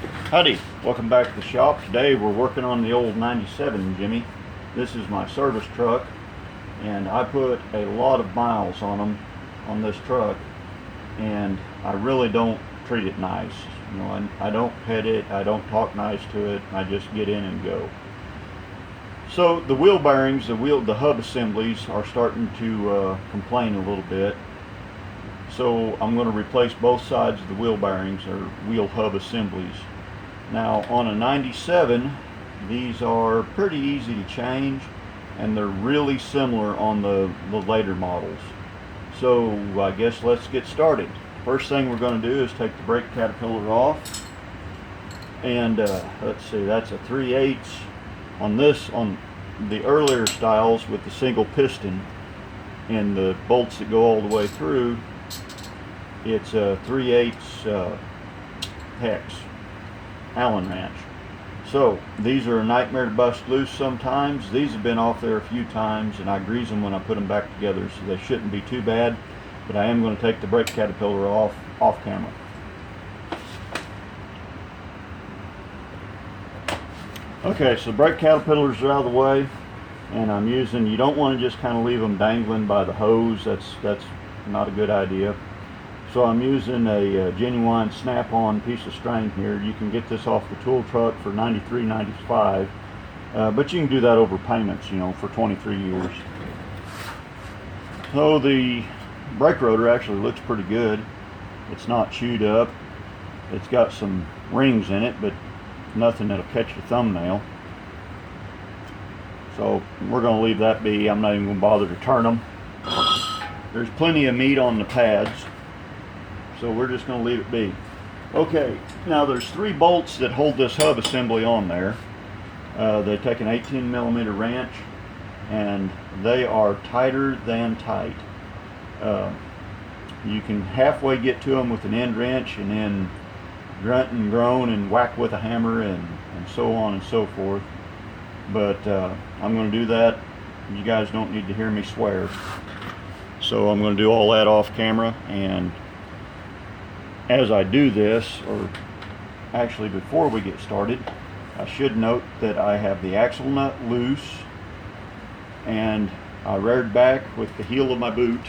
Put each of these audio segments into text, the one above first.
Howdy, welcome back to the shop. Today we're working on the old 97 Jimmy. This is my service truck, and I put a lot of miles on this truck, and I really don't treat it nice. You know, I don't pet it, I don't talk nice to it, I just get in and go. So the wheel bearings, the hub assemblies are starting to complain a little bit. So I'm going to replace both sides of the wheel bearings, or wheel hub assemblies. Now on a 97, these are pretty easy to change, and they're really similar on the later models. So I guess let's get started. First thing we're going to do is take the brake caterpillar off, and let's see, that's a 3/8 on this. On the earlier styles with the single piston and the bolts that go all the way through, it's a 3/8 hex Allen wrench. So these are a nightmare to bust loose sometimes. These have been off there a few times, and I grease them when I put them back together, so they shouldn't be too bad. But I am going to take the brake caterpillar off camera. Okay, so the brake caterpillars are out of the way, and I'm using, you don't want to just kind of leave them dangling by the hose. That's not a good idea. So I'm using a genuine snap-on piece of string here. You can get this off the tool truck for $93.95, but you can do that over payments, you know, for 23 years. So the brake rotor actually looks pretty good. It's not chewed up. It's got some rings in it, but nothing that'll catch your thumbnail. So we're going to leave that be. I'm not even going to bother to turn them. There's plenty of meat on the pads, so we're just going to leave it be. Okay, now there's 3 bolts that hold this hub assembly on there. They take an 18mm wrench, and they are tighter than tight. You can halfway get to them with an end wrench, and then grunt and groan and whack with a hammer, and so on and so forth. But I'm going to do that. You guys don't need to hear me swear. So I'm going to do all that off camera, and as I do this, or actually before we get started, I should note that I have the axle nut loose, and I reared back with the heel of my boot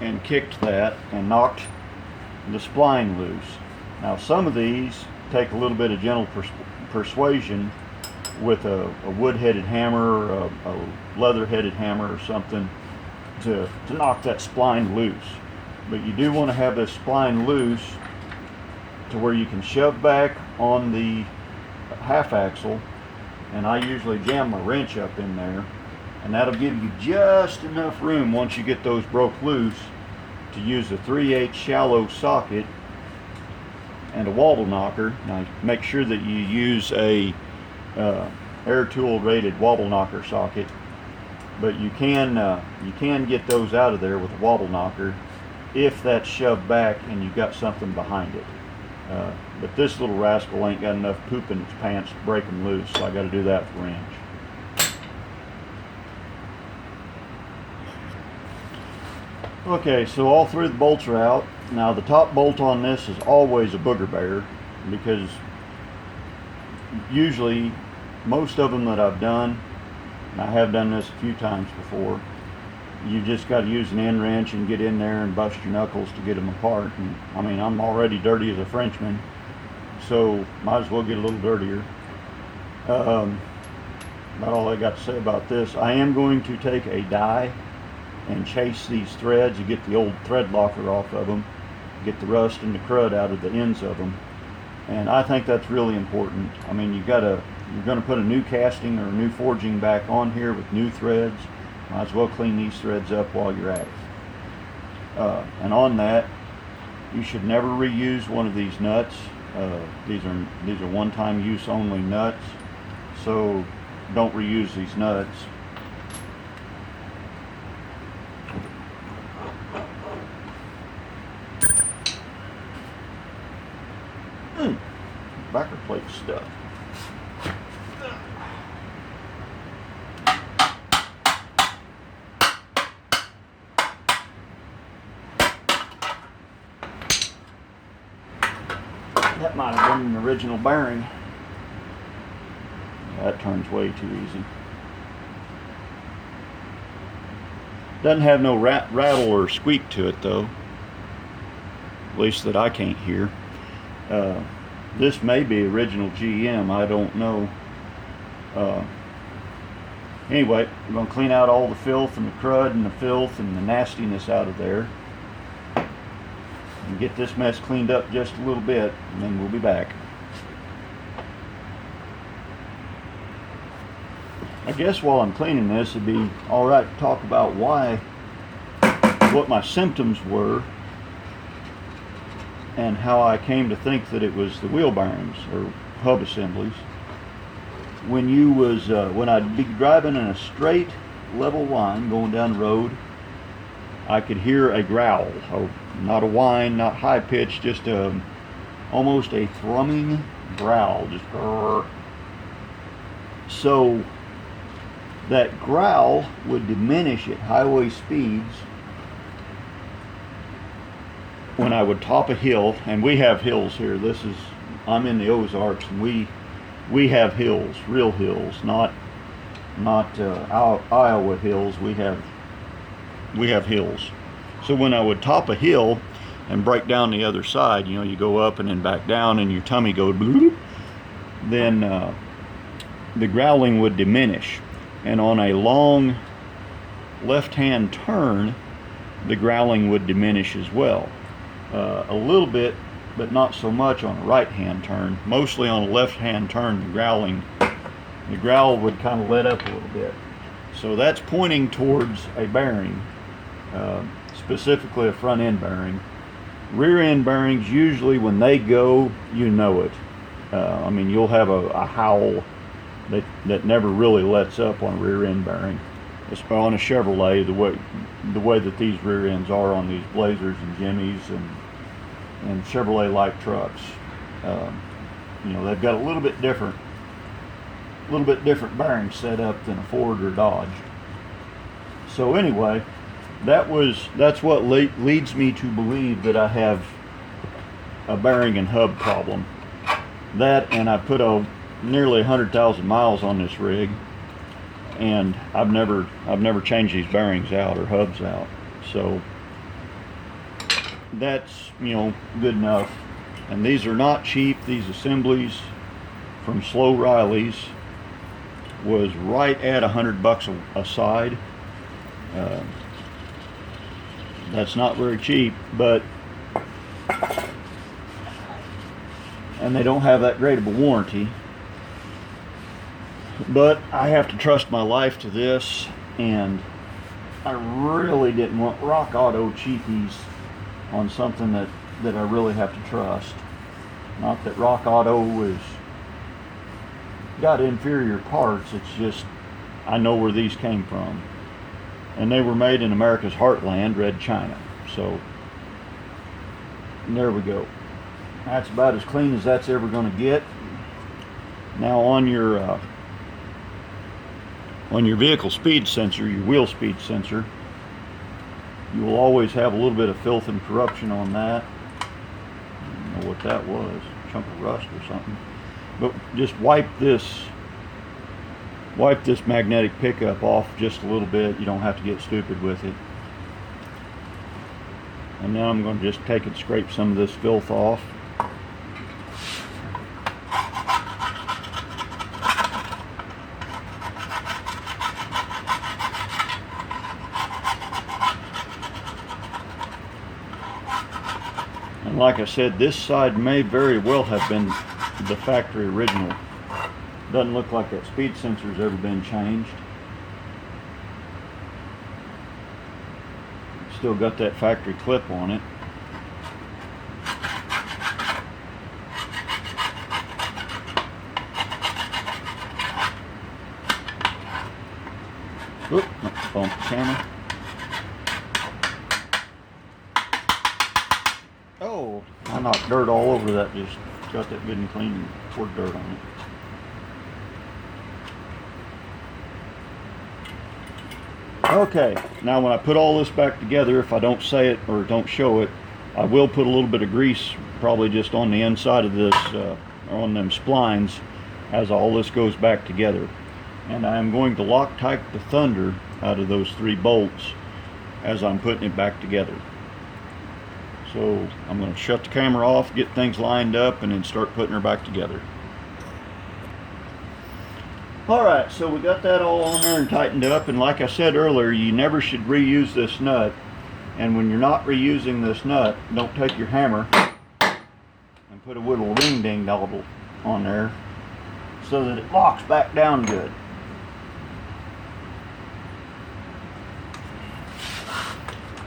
and kicked that and knocked the spline loose. Now some of these take a little bit of gentle persuasion with a wood-headed hammer, or a leather-headed hammer or something to knock that spline loose. But you do want to have this spline loose to where you can shove back on the half axle, and I usually jam my wrench up in there, and that'll give you just enough room once you get those broke loose to use a 3/8 shallow socket and a wobble knocker. Now make sure that you use a air tool rated wobble knocker socket, but you can get those out of there with a wobble knocker if that's shoved back and you've got something behind it. But this little rascal ain't got enough poop in its pants to break them loose, so I got to do that with a wrench. Okay, so all 3 of the bolts are out. Now the top bolt on this is always a booger bearer, because usually most of them that I've done, and I have done this a few times before, you just got to use an end wrench and get in there and bust your knuckles to get them apart. And I mean, I'm already dirty as a Frenchman, so might as well get a little dirtier. About all I got to say about this. I am going to take a die and chase these threads and get the old thread locker off of them, get the rust and the crud out of the ends of them. And I think that's really important. I mean, you're going to put a new casting or a new forging back on here with new threads. Might as well clean these threads up while you're at it. And on that, you should never reuse one of these nuts. These are one-time use only nuts, so don't reuse these nuts. Backer plate stuff. That might have been an original bearing. That turns way too easy. Doesn't have no rattle or squeak to it though. At least that I can't hear. This may be original GM, I don't know. Anyway, we're going to clean out all the filth and the crud and the filth and the nastiness out of there. And get this mess cleaned up just a little bit, and then we'll be back. I guess while I'm cleaning this, it'd be alright to talk about what my symptoms were and how I came to think that it was the wheel bearings or hub assemblies. When I'd be driving in a straight level line going down the road, I could hear a growl, not a whine, not high pitched, just almost a thrumming growl, just grrr. So that growl would diminish at highway speeds when I would top a hill, and we have hills here. I'm in the Ozarks, and we have hills, real hills, not Iowa hills. We have hills. So when I would top a hill and break down the other side, you go up and then back down, and your tummy goes bloop, then the growling would diminish. And on a long left-hand turn, the growling would diminish as well. A little bit, but not so much on a right-hand turn. Mostly on a left-hand turn, the growl would kind of let up a little bit. So that's pointing towards a bearing, specifically a front-end bearing. Rear-end bearings, usually when they go, you know it. You'll have a howl that never really lets up on a rear-end bearing. It's on a Chevrolet, the way that these rear ends are on these Blazers and Jimmys and Chevrolet-like trucks. They've got a little bit different bearing setup than a Ford or Dodge. So anyway, that's what leads me to believe that I have a bearing and hub problem. That, and I put nearly 100,000 miles on this rig, and I've never changed these bearings out or hubs out. So that's good enough. And these are not cheap. These assemblies from Slow Riley's was right at $100 a side. That's not very cheap, and they don't have that great of a warranty. But I have to trust my life to this, and I really didn't want Rock Auto cheapies on something that I really have to trust. Not that Rock Auto got inferior parts, it's just I know where these came from. And they were made in America's heartland, Red China. So there we go. That's about as clean as that's ever going to get. Now on your vehicle speed sensor, your wheel speed sensor, you will always have a little bit of filth and corruption on that. I don't know what that was, a chunk of rust or something. But just wipe this magnetic pickup off just a little bit. You don't have to get stupid with it. And now I'm going to just take and scrape some of this filth off. And like I said, this side may very well have been the factory original. Doesn't look like that speed sensor's ever been changed. Still got that factory clip on it. Oop, bump the camera. Oh, I knocked dirt all over that. Just got that good and clean and poured dirt on it. Okay, now when I put all this back together, if I don't say it or don't show it, I will put a little bit of grease probably just on the inside of this, on them splines, as all this goes back together. And I'm going to Loctite the Thunder out of those 3 bolts as I'm putting it back together. So I'm going to shut the camera off, get things lined up, and then start putting her back together. Alright, so we got that all on there and tightened up, and like I said earlier, you never should reuse this nut. And when you're not reusing this nut, don't take your hammer and put a little ring ding dong on there so that it locks back down good.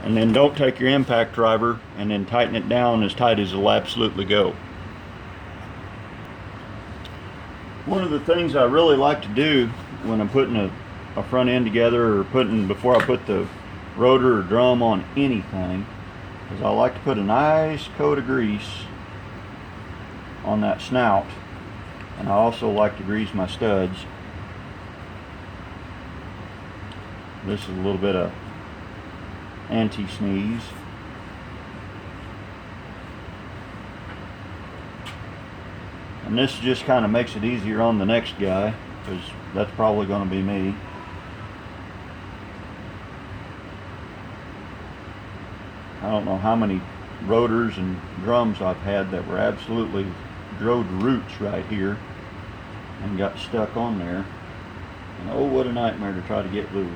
And then don't take your impact driver and then tighten it down as tight as it'll absolutely go. One of the things I really like to do when I'm putting a front end together, or before I put the rotor or drum on anything, is I like to put a nice coat of grease on that snout, and I also like to grease my studs. This is a little bit of anti-sneeze. And this just kind of makes it easier on the next guy, because that's probably going to be me. I don't know how many rotors and drums I've had that were absolutely drove to roots right here and got stuck on there. And oh, what a nightmare to try to get loose.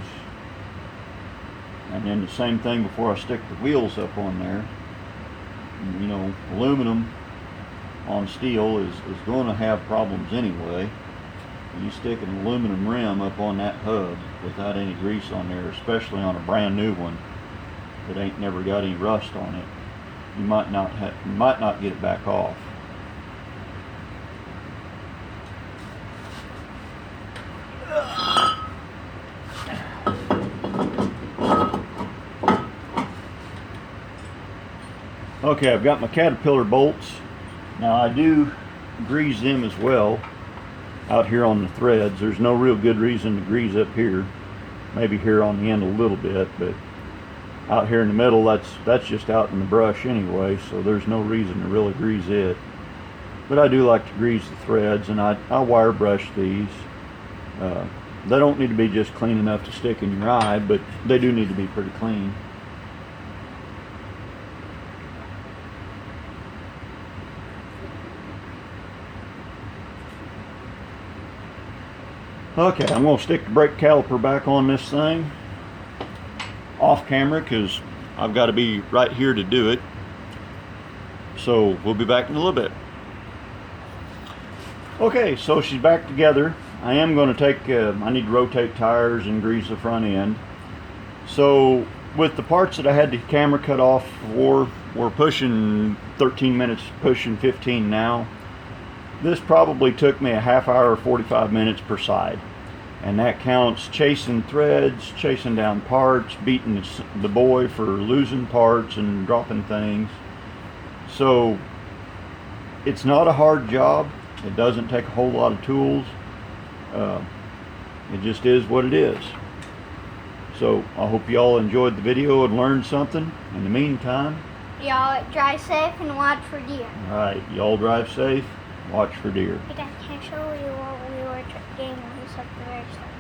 And then the same thing before I stick the wheels up on there. You know, aluminum on steel is going to have problems anyway. You stick an aluminum rim up on that hub without any grease on there, especially on a brand new one that ain't never got any rust on it, you might not get it back off. Okay, I've got my Caterpillar bolts. Now I do grease them as well out here on the threads. There's no real good reason to grease up here. Maybe here on the end a little bit, but out here in the middle, that's just out in the brush anyway, so there's no reason to really grease it. But I do like to grease the threads, and I wire brush these. They don't need to be just clean enough to stick in your eye, but they do need to be pretty clean. Okay, I'm going to stick the brake caliper back on this thing off camera because I've got to be right here to do it. So we'll be back in a little bit. Okay, so she's back together. I am going to take, I need to rotate tires and grease the front end. So with the parts that I had the camera cut off for, we're pushing 13 minutes, pushing 15 now. This probably took me a half hour or 45 minutes per side. And that counts chasing threads, chasing down parts, beating the boy for losing parts and dropping things. So it's not a hard job. It doesn't take a whole lot of tools. It just is what it is. So I hope y'all enjoyed the video and learned something. In the meantime, y'all drive safe and watch for deer. Alright, y'all drive safe, watch for deer. I can't show you what we were getting at the very start.